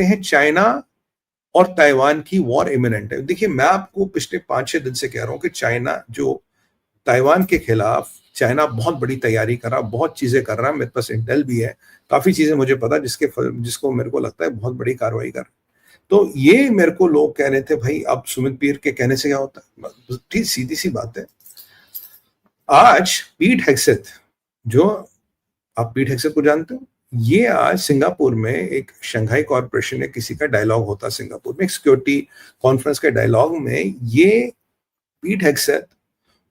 हैं चाइना और ताइवान की वॉर इमिनेंट है। देखिए, मैं आपको पिछले 5-6 दिन से कह रहा हूं कि चाइना जो ताइवान के खिलाफ चाइना बहुत बड़ी तैयारी कर रहा, बहुत चीजें कर रहा है, मेरे पास इंटेल भी है, काफी चीजें मुझे पता जिसको मेरे को लगता है बहुत बड़ी कार्रवाई कर। तो ये मेरे को लोग कह रहे थे भाई अब सुमित पीर के कहने से क्या होता है, ठीक सीधी सी बात है। आज पीट हेग्सेथ, जो आप पीट हेग्सेथ को जानते हो, ये आज सिंगापुर में एक शंघाई कॉर्पोरेशन में किसी का डायलॉग होता, सिंगापुर में एक सिक्योरिटी कॉन्फ्रेंस के डायलॉग में ये पीट हेग्सेथ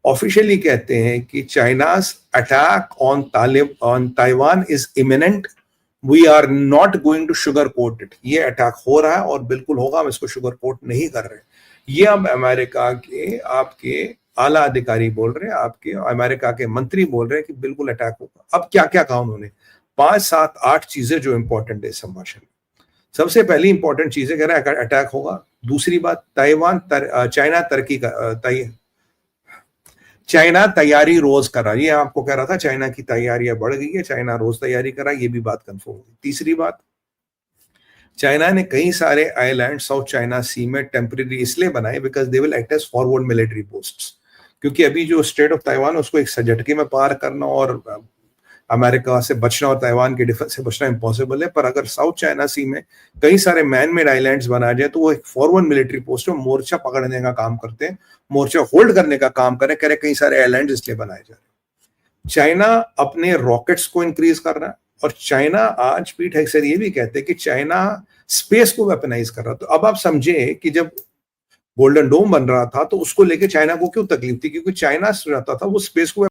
ऑफिशियली कहते हैं कि China's attack on Taiwan is imminent, we are not going to sugar coat it. ये अटैक हो रहा है और बिल्कुल होगा, हम इसको शुगर कोट नहीं कर रहे। ये अब अमेरिका के आपके आला अधिकारी बोल रहे हैं, आपके अमेरिका के मंत्री बोल रहे हैं कि बिल्कुल अटैक होगा। अब क्या क्या कहा उन्होंने, 5, 7, 8 चीजें जो इंपॉर्टेंट है संभाषण में। सबसे पहली इंपॉर्टेंट चीजें कह रहे हैं अटैक होगा। दूसरी बात, चाइना तैयारी रोज कर रहा है। ये आपको कह रहा था चाइना की तैयारियां बढ़ गई है, चाइना रोज तैयारी कर रहा है, ये भी बात कंफर्म होगी। तीसरी बात, चाइना ने कई सारे आइलैंड साउथ चाइना सी में टेम्परेरी इसलिए बनाए because they will act as forward military posts, क्योंकि अभी जो स्टेट ऑफ ताइवान उसको एक झटके में पार करना और अमेरिका से बचना और ताइवान के डिफेंस से बचना इम्पॉसिबल है। पर अगर साउथ चाइना सी में कई सारे मैन मेड आइलैंड्स बनाए जाए तो वो एक फॉरवर्ड मिलिट्री पोस्ट में मोर्चा पकड़ने का काम करते हैं, मोर्चा होल्ड करने का काम करें, कह रहे कई सारे आइलैंड इसलिए बनाए जा रहे हैं। चाइना अपने रॉकेट्स को इंक्रीज कर रहा है और चाइना आज पीट हेग्सेथ ये भी कहते हैं कि चाइना स्पेस को वेपनाइज कर रहा है। तो अब आप समझे कि जब गोल्डन डोम बन रहा था तो उसको लेके चाइना को क्यों तकलीफ थी, क्योंकि चाइना चाहता था वो स्पेस को